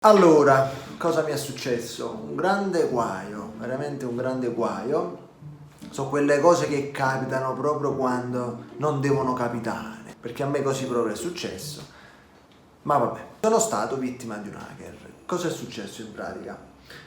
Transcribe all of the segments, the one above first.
Allora, cosa mi è successo? Un grande guaio, veramente un grande guaio. Sono quelle cose che capitano proprio quando non devono capitare, perché a me così proprio è successo. Ma vabbè, sono stato vittima di un hacker. Cosa è successo in pratica?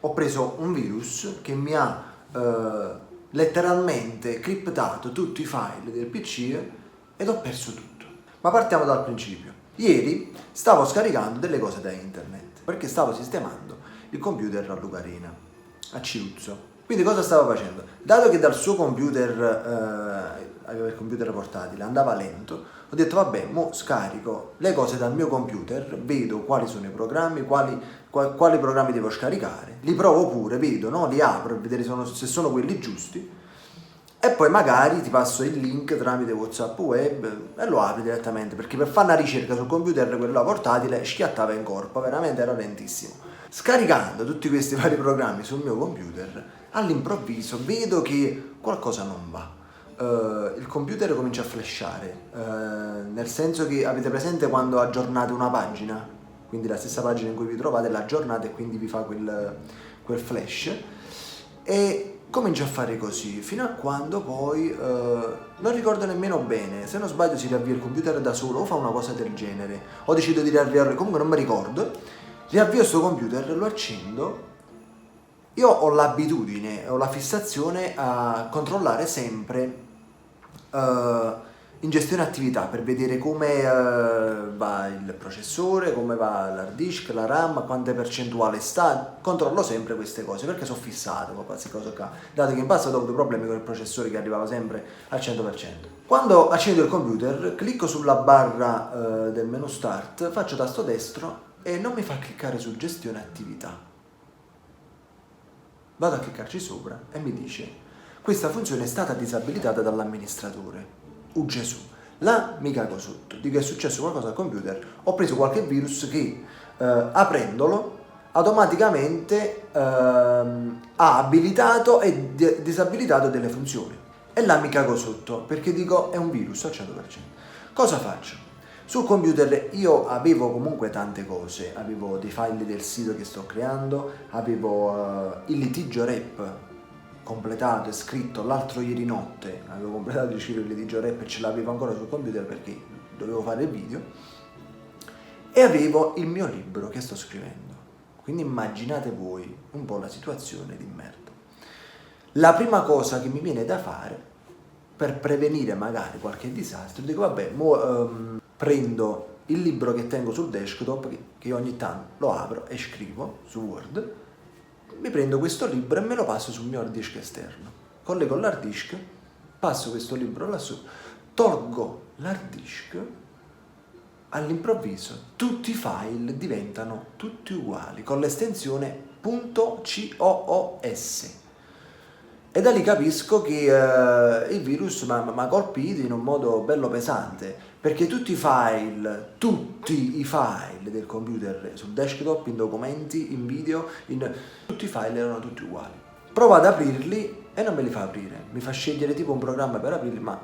Ho preso un virus che mi ha letteralmente criptato tutti i file del PC ed ho perso tutto. Ma partiamo dal principio. Ieri stavo scaricando delle cose da internet perché stavo sistemando il computer a Lucarina, a Ciruzzo. Quindi cosa stavo facendo? Dato che dal suo computer, aveva il computer portatile, andava lento, ho detto vabbè, mo scarico le cose dal mio computer, vedo quali sono i programmi, quali programmi devo scaricare, li provo pure, vedo, no? Li apro per vedere se sono quelli giusti e poi magari ti passo il link tramite WhatsApp web e lo apri direttamente, perché per fare una ricerca sul computer quello portatile schiattava in corpo, veramente era lentissimo. Scaricando tutti questi vari programmi sul mio computer, all'improvviso vedo che qualcosa non va. Il computer comincia a flashare, nel senso che avete presente quando aggiornate una pagina, quindi la stessa pagina in cui vi trovate l'aggiornate e quindi vi fa quel flash, e comincia a fare così fino a quando poi non ricordo nemmeno bene, se non sbaglio si riavvia il computer da solo o fa una cosa del genere, o decido di riavviarlo, comunque non mi ricordo. Riavvio sto computer, lo accendo. Io ho l'abitudine, ho la fissazione a controllare sempre in gestione attività per vedere come va il processore, come va l'hard disk, la RAM, quante percentuale sta. Controllo sempre queste cose perché sono fissato con queste cose qua, dato che in passato ho avuto problemi con il processore che arrivava sempre al 100%. Quando accendo il computer, clicco sulla barra del menu start, faccio tasto destro e non mi fa cliccare su gestione attività. Vado a cliccarci sopra e mi dice: questa funzione è stata disabilitata dall'amministratore. Gesù, là mi cago sotto, dico è successo qualcosa al computer, ho preso qualche virus che aprendolo automaticamente ha abilitato e disabilitato delle funzioni. E là mi cago sotto perché dico è un virus al 100%. Cosa faccio? Sul computer io avevo comunque tante cose, avevo dei file del sito che sto creando, avevo il litigio rap completato e scritto l'altro ieri notte, avevo completato di il litigio rap e ce l'avevo ancora sul computer perché dovevo fare il video, e avevo il mio libro che sto scrivendo. Quindi immaginate voi un po' la situazione di merda. La prima cosa che mi viene da fare per prevenire magari qualche disastro, dico vabbè, prendo il libro che tengo sul desktop, che ogni tanto lo apro e scrivo su Word, mi prendo questo libro e me lo passo sul mio hard disk esterno, collego l'hard disk, passo questo libro lassù, tolgo l'hard disk, all'improvviso tutti i file diventano tutti uguali con l'estensione .coos. E da lì capisco che il virus mi ha colpito in un modo bello pesante, perché tutti i file del computer sul desktop, in documenti, in video, tutti i file erano tutti uguali. Provo ad aprirli e non me li fa aprire, mi fa scegliere tipo un programma per aprirli, ma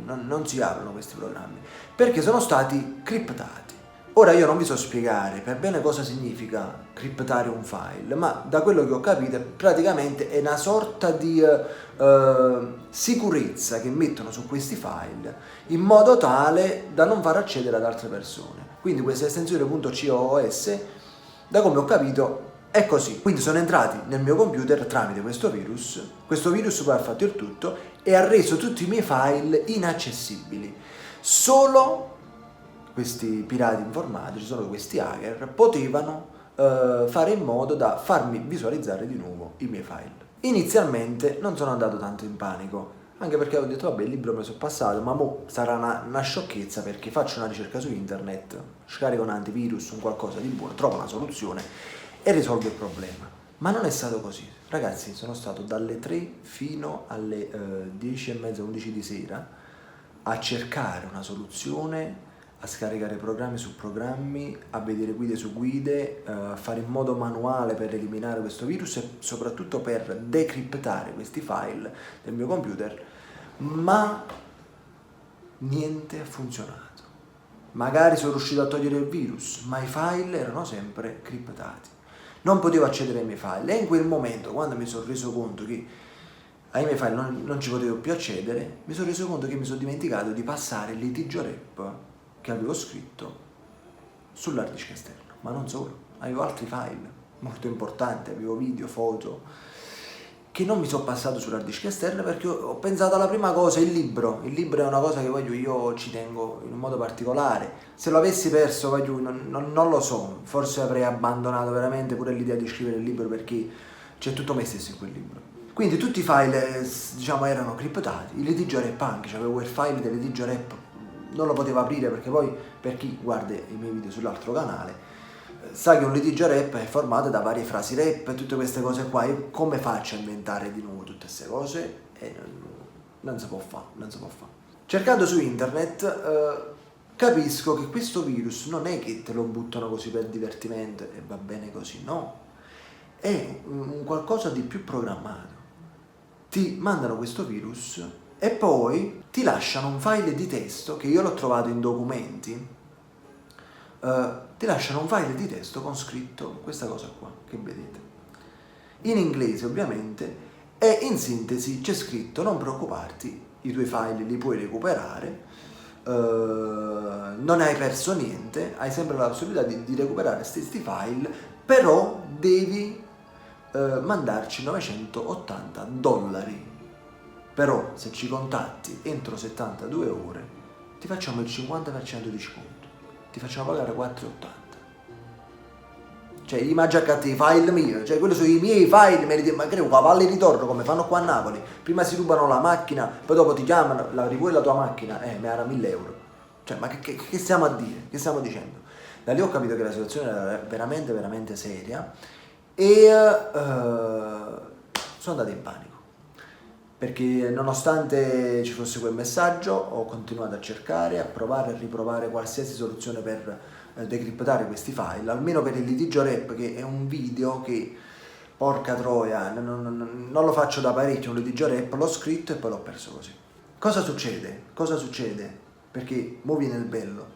non si aprono questi programmi, perché sono stati criptati. Ora io non vi so spiegare per bene cosa significa criptare un file, ma da quello che ho capito praticamente è una sorta di sicurezza che mettono su questi file in modo tale da non far accedere ad altre persone. Quindi questa estensione .coos, da come ho capito, è così. Quindi sono entrati nel mio computer tramite questo virus poi ha fatto il tutto e ha reso tutti i miei file inaccessibili. Solo questi pirati informatici, solo questi hacker, potevano fare in modo da farmi visualizzare di nuovo i miei file. Inizialmente non sono andato tanto in panico, anche perché ho detto vabbè, il libro me lo sono passato, ma mo sarà una sciocchezza, perché faccio una ricerca su internet, scarico un antivirus, un qualcosa di buono, trovo una soluzione e risolvo il problema. Ma non è stato così. Ragazzi, sono stato dalle 3 fino alle 10:30, 11 di sera a cercare una soluzione, a scaricare programmi su programmi, a vedere guide su guide, a fare in modo manuale per eliminare questo virus e soprattutto per decriptare questi file del mio computer, ma niente ha funzionato. magari sono riuscito a togliere il virus, ma i file erano sempre criptati. Non potevo accedere ai miei file e in quel momento, quando mi sono reso conto che ai miei file non ci potevo più accedere, mi sono reso conto che mi sono dimenticato di passare il litigio rep che avevo scritto sull'hard disk esterno. Ma non solo, avevo altri file molto importanti, avevo video, foto, che non mi sono passato sull'hard disk esterno perché ho pensato alla prima cosa, il libro. Il libro è una cosa che io ci tengo in un modo particolare. Se lo avessi perso, non lo so, forse avrei abbandonato veramente pure l'idea di scrivere il libro perché c'è tutto me stesso in quel libro. Quindi tutti i file, diciamo, erano criptati. Il litigio rep anche, c'avevo il file del litigio rep, non lo potevo aprire perché poi, per chi guarda i miei video sull'altro canale, sa che un litigio rep è formato da varie frasi rep, tutte queste cose qua. Io come faccio a inventare di nuovo tutte queste cose? Non si può fare. Cercando su internet capisco che questo virus non è che te lo buttano così per divertimento e va bene così, no. È un qualcosa di più programmato. Ti mandano questo virus e poi ti lasciano un file di testo che io l'ho trovato in documenti. Ti lasciano un file di testo con scritto questa cosa qua che vedete in inglese ovviamente, e in sintesi c'è scritto: non preoccuparti, i tuoi file li puoi recuperare, non hai perso niente, hai sempre la possibilità di recuperare questi file, però devi mandarci $980, però se ci contatti entro 72 ore ti facciamo il 50% di sconto, ti facciamo pagare 4,80. Cioè, i mangiacatti, i file miei, cioè quelli sono i miei file, ma credo cavalli di torno come fanno qua a Napoli. Prima si rubano la macchina, poi dopo ti chiamano, la rivuoi la tua macchina, mi era 1.000 euro. Cioè, ma che stiamo a dire? Che stiamo dicendo? Da lì ho capito che la situazione era veramente, veramente seria e sono andato in panico. Perché nonostante ci fosse quel messaggio ho continuato a cercare, a provare, a riprovare qualsiasi soluzione per decriptare questi file, almeno per il litigio rep, che è un video che, porca troia, non lo faccio da parecchio, un litigio rep, l'ho scritto e poi l'ho perso così. Cosa succede? Perché mo viene il bello.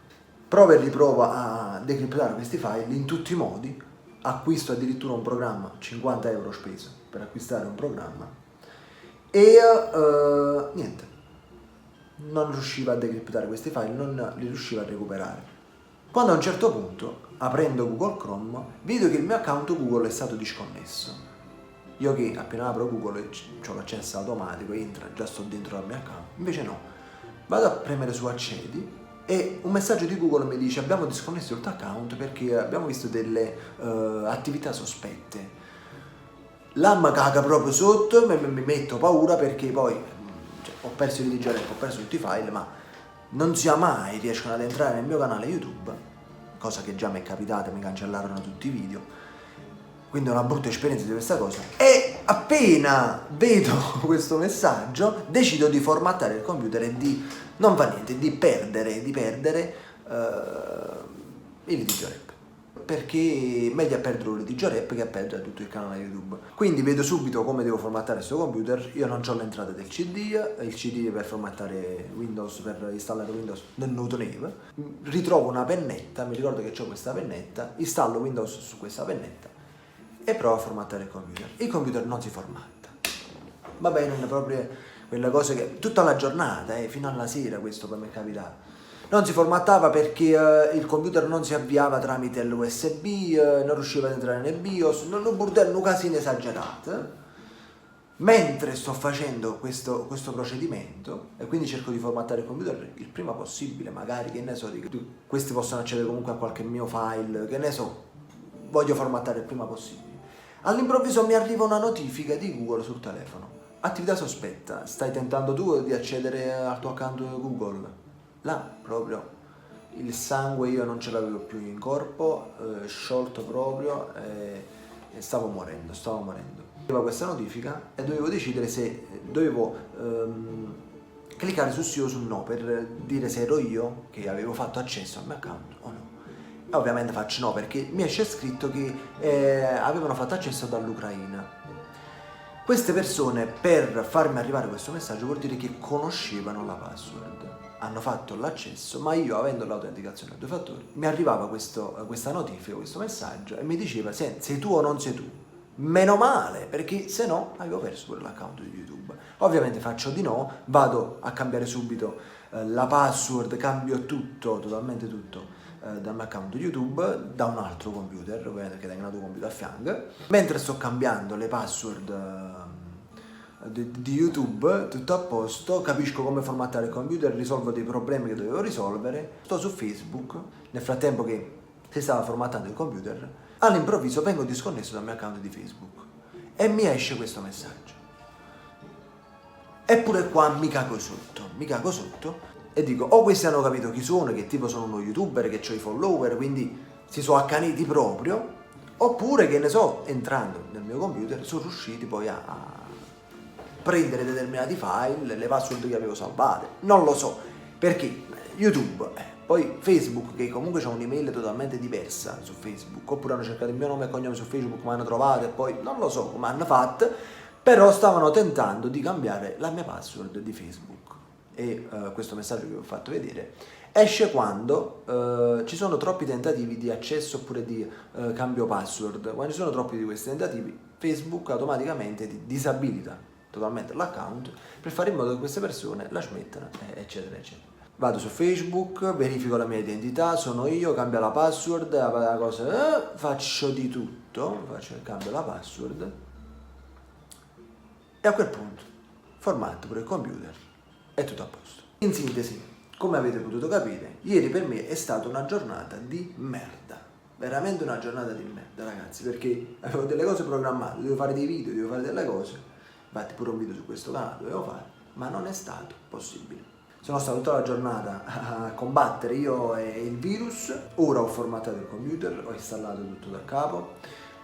Provo e riprovo a decriptare questi file in tutti i modi, acquisto addirittura un programma, 50 euro speso per acquistare un programma, e niente, non riusciva a decriptare questi file, non li riusciva a recuperare. Quando a un certo punto, aprendo Google Chrome, vedo che il mio account Google è stato disconnesso. Io che appena apro Google ho l'accesso automatico, entra, già sto dentro al mio account, invece no. Vado a premere su accedi e un messaggio di Google mi dice: abbiamo disconnesso il tuo account perché abbiamo visto delle attività sospette. Là mi caga proprio sotto, mi metto paura perché poi ho perso il litigio rep, ho perso tutti i file, ma non sia mai riescono ad entrare nel mio canale YouTube, cosa che già mi è capitata, mi cancellarono tutti i video, quindi è una brutta esperienza di questa cosa. E appena vedo questo messaggio decido di formattare il computer e di non fa niente, di perdere il litigio rep, perché meglio a perdere un litigio rep che a perdere tutto il canale YouTube. Quindi vedo subito come devo formattare questo computer. Io non ho l'entrata del CD, il CD per formattare Windows, per installare Windows non lo tenevo. Ritrovo una pennetta, mi ricordo che ho questa pennetta, installo Windows su questa pennetta e provo a formattare il computer. Il computer non si formatta. Va bene, proprio quelle cose che tutta la giornata, fino alla sera, questo poi mi è capitato. Non si formattava perché il computer non si avviava tramite l'USB, non riusciva ad entrare nel BIOS, un bordello, un casino esagerato. Mentre sto facendo questo procedimento, e quindi cerco di formattare il computer il prima possibile, magari, che ne so, questi possono accedere comunque a qualche mio file, che ne so, voglio formattare il prima possibile. All'improvviso mi arriva una notifica di Google sul telefono: attività sospetta, stai tentando tu di accedere al tuo account Google? Là proprio il sangue io non ce l'avevo più in corpo, sciolto proprio, e stavo morendo. Aveva questa notifica e dovevo decidere se dovevo cliccare su sì o su no per dire se ero io che avevo fatto accesso al mio account o no. E ovviamente faccio no perché mi esce scritto che avevano fatto accesso dall'Ucraina. Queste persone, per farmi arrivare questo messaggio, vuol dire che conoscevano la password. hanno fatto l'accesso, ma io avendo l'autenticazione a 2 fattori mi arrivava questa notifica, questo messaggio e mi diceva sei tu o non sei tu? Meno male, perché se no avevo perso pure l'account di YouTube. Ovviamente faccio di no, vado a cambiare subito la password, cambio tutto, totalmente tutto dal mio account YouTube, da un altro computer, ovviamente che tengo un altro computer a fianco. Mentre sto cambiando le password di YouTube, tutto a posto, capisco come formattare il computer, risolvo dei problemi che dovevo risolvere, sto su Facebook, nel frattempo che si stava formattando il computer, all'improvviso vengo disconnesso dal mio account di Facebook e mi esce questo messaggio. Eppure qua mi cago sotto e dico o questi hanno capito chi sono, che tipo sono uno youtuber, che ho i follower, quindi si sono accaniti proprio, oppure che ne so, entrando nel mio computer sono riusciti poi a prendere determinati file, le password che avevo salvate, non lo so, perché YouTube, poi Facebook, che comunque c'è un'email totalmente diversa su Facebook, oppure hanno cercato il mio nome e cognome su Facebook, ma hanno trovato e poi non lo so come hanno fatto, però stavano tentando di cambiare la mia password di Facebook. E questo messaggio che vi ho fatto vedere esce quando ci sono troppi tentativi di accesso oppure di cambio password. Quando ci sono troppi di questi tentativi, Facebook automaticamente ti disabilita totalmente l'account per fare in modo che queste persone la smettano, eccetera eccetera. Vado su Facebook, verifico la mia identità, sono io, cambio la password, la cosa, faccio di tutto, cambio la password e a quel punto formatto pure il computer, è tutto a posto. In sintesi, come avete potuto capire, ieri per me è stata una giornata di merda, veramente una giornata di merda ragazzi, perché avevo delle cose programmate, dovevo fare dei video, dovevo fare delle cose, infatti pure un video su questo canale dovevo fare, ma non è stato possibile. Sono stato tutta la giornata a combattere io e il virus, ora ho formattato il computer, ho installato tutto da capo,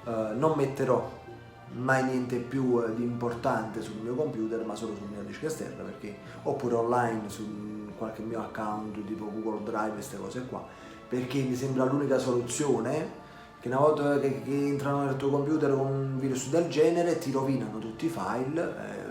non metterò mai niente più di importante sul mio computer, ma solo sul mio disco esterno, perché oppure online su qualche mio account tipo Google Drive, queste cose qua, perché mi sembra l'unica soluzione, che una volta che entrano nel tuo computer con un virus del genere ti rovinano tutti i file.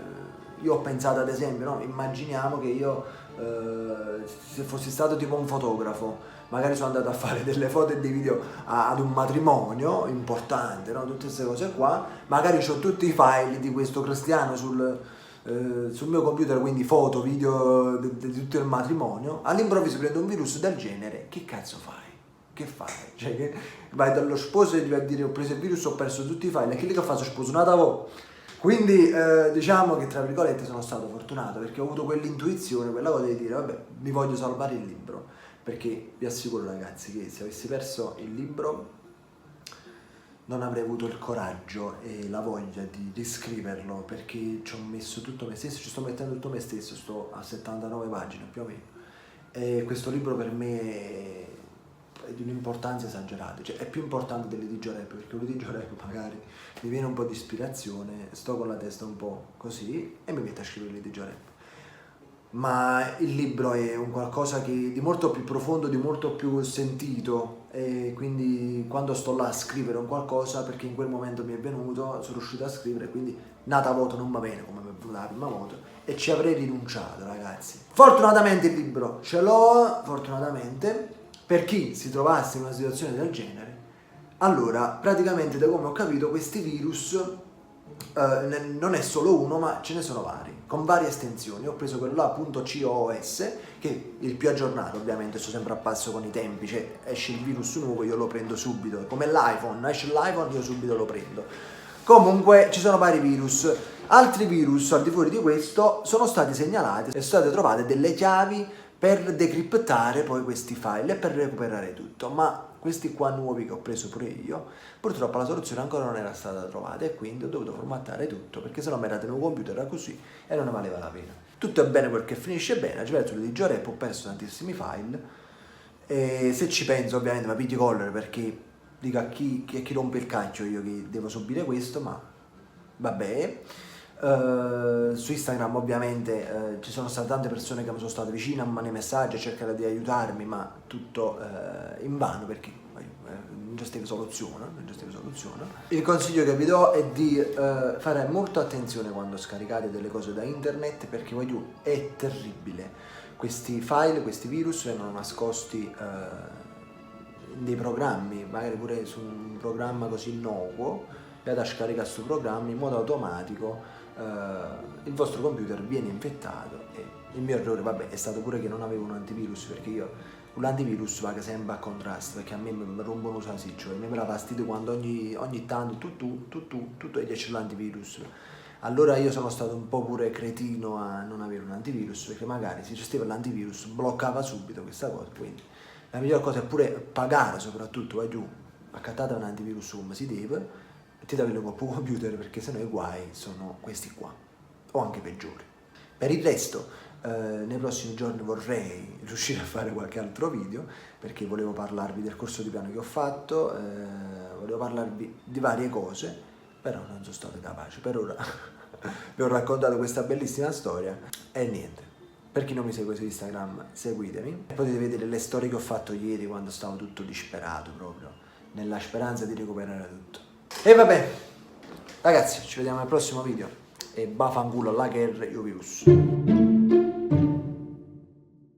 Io ho pensato ad esempio, no? Immaginiamo che io se fossi stato tipo un fotografo, magari sono andato a fare delle foto e dei video ad un matrimonio importante, no? Tutte queste cose qua, magari ho tutti i file di questo cristiano sul mio computer, quindi foto, video di tutto il matrimonio, all'improvviso prendo un virus del genere, che cazzo fai? Che fai? Cioè, che vai dallo sposo e gli vai a dire ho preso il virus, ho perso tutti i file, e che lì che faccio? Sposo una voi. Quindi diciamo che tra virgolette sono stato fortunato, perché ho avuto quell'intuizione, quella cosa di dire vabbè, mi voglio salvare il libro, perché vi assicuro ragazzi che se avessi perso il libro non avrei avuto il coraggio e la voglia di riscriverlo, perché ci ho messo tutto me stesso, ci sto mettendo tutto me stesso, sto a 79 pagine più o meno, e questo libro per me è di un'importanza esagerata, cioè è più importante del litigio rap, perché un litigio rap magari mi viene un po' di ispirazione, sto con la testa un po' così e mi metto a scrivere il litigio rap. Ma il libro è un qualcosa di molto più profondo, di molto più sentito, e quindi quando sto là a scrivere un qualcosa, perché in quel momento mi è venuto, sono riuscito a scrivere, quindi nata voto non va bene come mi è venuta la prima volta, e ci avrei rinunciato ragazzi. Fortunatamente il libro ce l'ho, fortunatamente, per chi si trovasse in una situazione del genere. Allora, praticamente da come ho capito questi virus non è solo uno, ma ce ne sono vari, con varie estensioni. Ho preso quello là .cos, che è il più aggiornato, ovviamente sto sempre a passo con i tempi, cioè esce il virus nuovo io lo prendo subito, come l'iPhone, esce l'iPhone io subito lo prendo. Comunque ci sono vari virus. Altri virus al di fuori di questo sono stati segnalati e sono state trovate delle chiavi per decriptare poi questi file e per recuperare tutto, ma questi qua nuovi che ho preso pure io, purtroppo la soluzione ancora non era stata trovata e quindi ho dovuto formattare tutto, perché sennò mi era tenuto un computer così e non ne valeva la pena. Tutto è bene quel che finisce bene, ci penso di giorni ho perso tantissimi file e se ci penso ovviamente mi pigli collera, perché dico a chi rompe il cacchio io che devo subire questo, ma vabbè. Su Instagram ovviamente ci sono state tante persone che mi sono state vicine, nei messaggi a cercare di aiutarmi, ma tutto invano, perché non c'è stata soluzione. Il consiglio che vi do è di fare molta attenzione quando scaricate delle cose da internet, perché è terribile. questi file, questi virus vengono nascosti in dei programmi, magari pure su un programma così innocuo, vado a scaricare questo programma in modo automatico, il vostro computer viene infettato. E il mio errore, vabbè, è stato pure che non avevo un antivirus, perché io l'antivirus va sempre a contrasto, perché a me mi rompono la sì, cioè mi dà fastidio quando ogni tanto tutto e c'è l'antivirus. Allora io sono stato un po' pure cretino a non avere un antivirus, perché magari se gestiva l'antivirus bloccava subito questa cosa. Quindi la miglior cosa è pure pagare, soprattutto vai giù, accattate un antivirus come si deve, mettete il tuo computer, perché sennò i guai sono questi qua, o anche peggiori. Per il resto, nei prossimi giorni vorrei riuscire a fare qualche altro video, perché volevo parlarvi del corso di piano che ho fatto, volevo parlarvi di varie cose, però non sono stato capace. Per ora vi ho raccontato questa bellissima storia e niente. Per chi non mi segue su Instagram, seguitemi. Potete vedere le storie che ho fatto ieri quando stavo tutto disperato, proprio nella speranza di recuperare tutto. E vabbè, ragazzi, ci vediamo al prossimo video e bafanculo alla guerra, io virus.